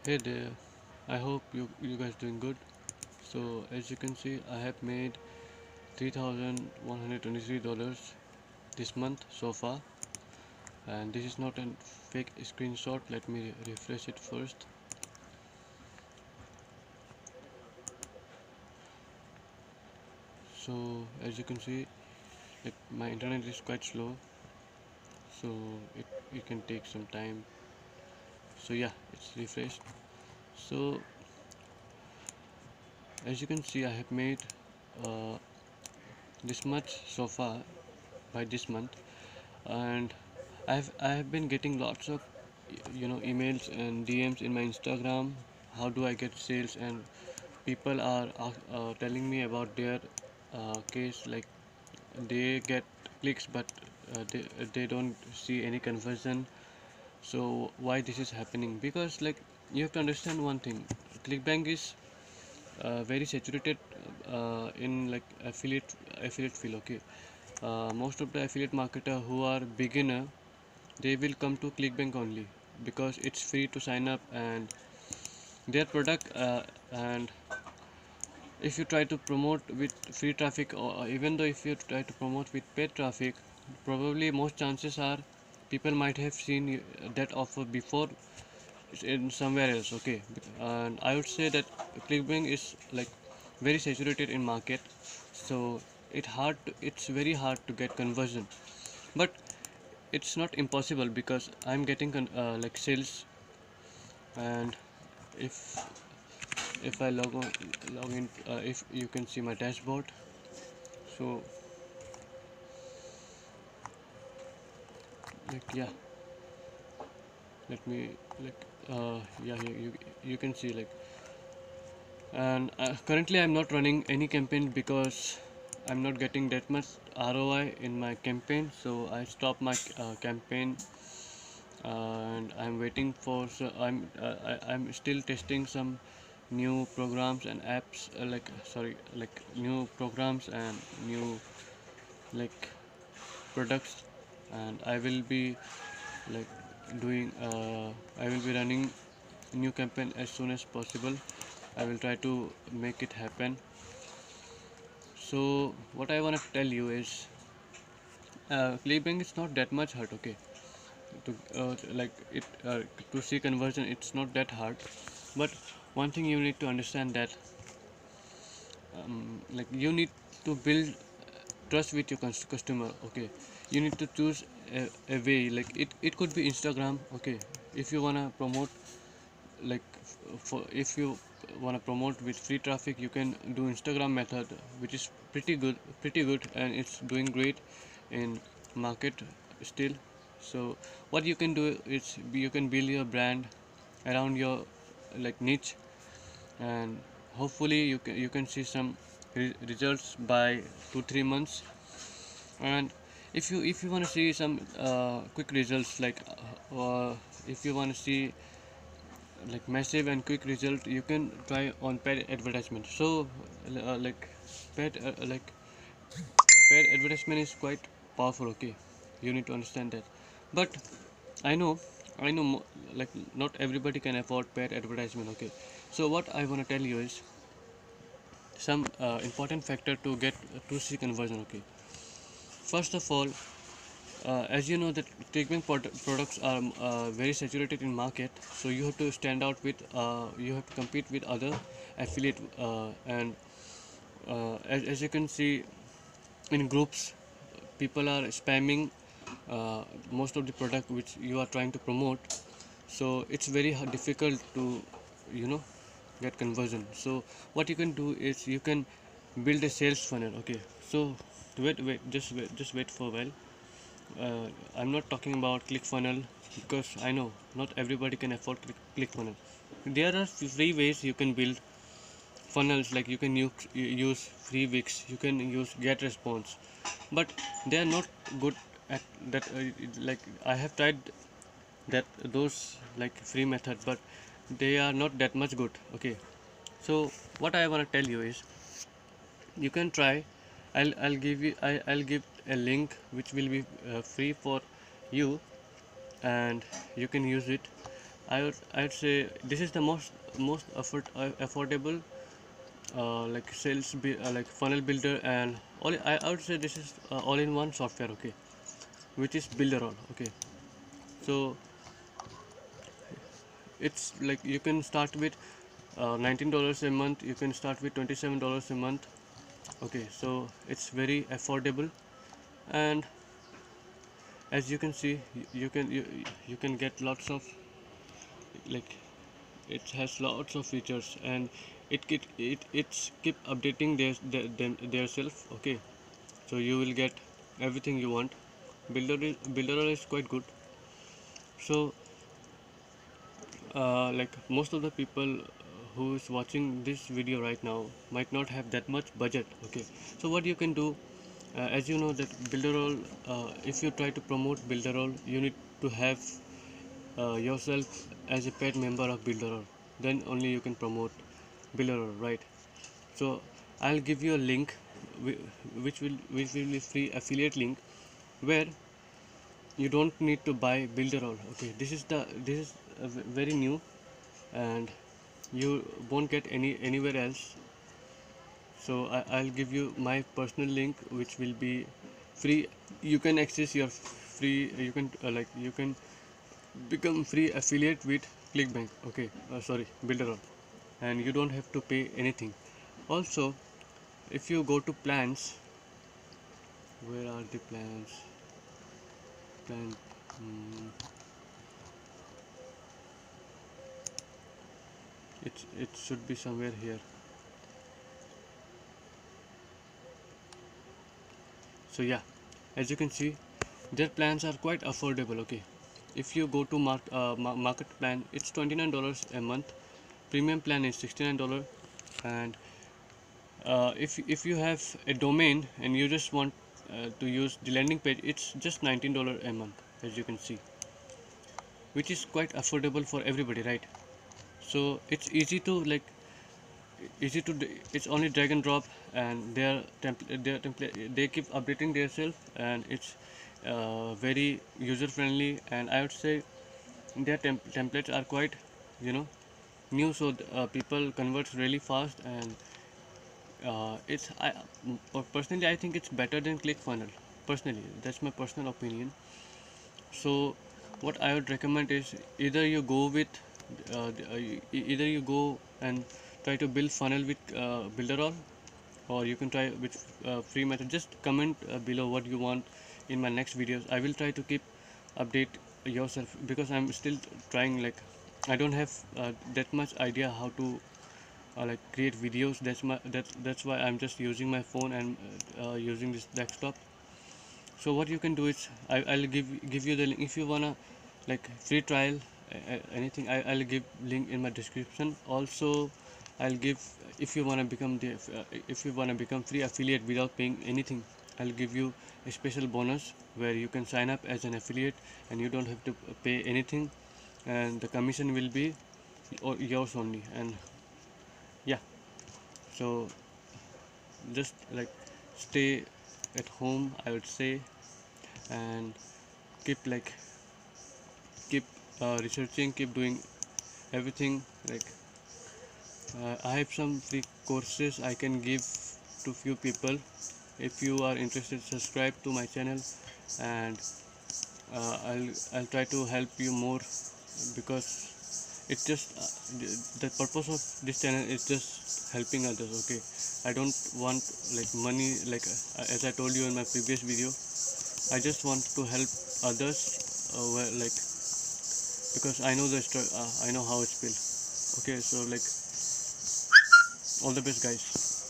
Hey there, I hope you guys doing good. So as you can see, I have made $3,123 this month so far, and this is not a fake screenshot. Let me refresh it first. So as you can see, like my internet is quite slow, so it can take some time. So yeah, it's refreshed. So as you can see, I have made uh, this much so far by this month, and I have been getting lots of emails and DMs in my Instagram. How do I get sales? And people are telling me about their case, like they get clicks, but they don't see any conversion. So why this is happening? Because like you have to understand one thing, ClickBank is very saturated in like affiliate field. Okay, most of the affiliate marketer who are beginner, they will come to ClickBank only because it's free to sign up and their product. And if you try to promote with free traffic, or even though if you try to promote with paid traffic, probably most chances are people might have seen that offer before in somewhere else. Okay, and I would say that ClickBank is like very saturated in market, so it's very hard to get conversion, but it's not impossible because I'm getting like sales. And if I log in, if you can see my dashboard. So like yeah, let me like yeah, you can see like. And currently I'm not running any campaign because I'm not getting that much ROI in my campaign, so I stopped my campaign. And I'm waiting for, so I'm still testing some new programs and apps, like sorry, like new programs and new like products. And I will be like doing I will be running new campaign as soon as possible. I will try to make it happen. So what I want to tell you is, Clickbank is not that much hard. Okay, to like it to see conversion, it's not that hard. But one thing you need to understand that like you need to build trust with your customer. Okay, you need to choose a way, like it could be Instagram. Okay, if you want to promote like for if you want to promote with free traffic, you can do Instagram method, which is pretty good, and it's doing great in market still. So what you can do is you can build your brand around your like niche, and hopefully you can see some results by 2-3 months. And if you want to see some quick results, like if you want to see like massive and quick result, you can try on paid advertisement. So like paid like paid advertisement is quite powerful. Okay, you need to understand that. But i know like not everybody can afford paid advertisement. Okay, so what I want to tell you is some important factor to get to see conversion. Okay, first of all, as you know that treatment products are very saturated in market, so you have to stand out with you have to compete with other affiliate. And as you can see in groups, people are spamming most of the product which you are trying to promote. So it's very difficult to you know get conversion. So what you can do is you can build a sales funnel. Okay, so just wait for a while. I'm not talking about ClickFunnels because I know not everybody can afford ClickFunnels. There are free ways you can build funnels, like you can use free Wix, you can use GetResponse, but they are not good at that. Like I have tried that those like free method, but they are not that much good. Okay, so what I want to tell you is you can try. I'll give you I'll give a link which will be free for you, and you can use it. I would say this is the most affordable like like funnel builder, and I would say this is all-in-one software, okay, which is Builderall, okay. So it's like you can start with $19 a month, you can start with $27 a month, okay. So it's very affordable, and as you can see, you can get lots of, like, it has lots of features, and it's keep updating their self, okay. So you will get everything you want. Builder is quite good. So like most of the people who is watching this video right now might not have that much budget, okay. So what you can do, as you know that Builderall, if you try to promote Builderall, you need to have yourself as a paid member of Builderall, then only you can promote Builderall, right? So I'll give you a link which will be free affiliate link, where you don't need to buy Builderall, okay. This is very new, and you won't get anywhere else. So I'll give you my personal link, which will be free. You can access your free, you can you can become free affiliate with Clickbank, okay. Sorry, Builderall, and you don't have to pay anything. Also, if you go to plans, where are the plans? Plan, mm, it should be somewhere here. So yeah, as you can see, their plans are quite affordable, okay. If you go to market plan, it's $29 a month. Premium plan is $69, and if you have a domain and you just want to use the landing page, it's just $19 a month, as you can see, which is quite affordable for everybody, right? So it's easy to it's only drag and drop, and their template, they keep updating themselves, and it's very user friendly, and I would say their templates are quite, you know, new, so people convert really fast, and personally I think it's better than ClickFunnels. Personally, that's my personal opinion. So what I would recommend is either you go with either you go and try to build funnel with Builderall, or you can try with free method. Just comment below what you want in my next videos. I will try to keep update yourself, because I'm still trying, like I don't have that much idea how to like create videos. That's why I'm just using my phone and using this desktop. So what you can do is I'll give you the link if you wanna, like, free trial, anything. I'll give link in my description. Also I'll give, if you wanna become if you wanna become free affiliate without paying anything, I'll give you a special bonus where you can sign up as an affiliate and you don't have to pay anything, and the commission will be yours only. And yeah, so just like stay at home, I would say, and keep keep researching, keep doing everything. Like I have some free courses I can give to few people. If you are interested, subscribe to my channel, and I'll try to help you more, because it's just the purpose of this channel is just helping others, okay. I don't want like money, like as I told you in my previous video, I just want to help others, like, because I know I know how it's feel, okay. So like, all the best, guys.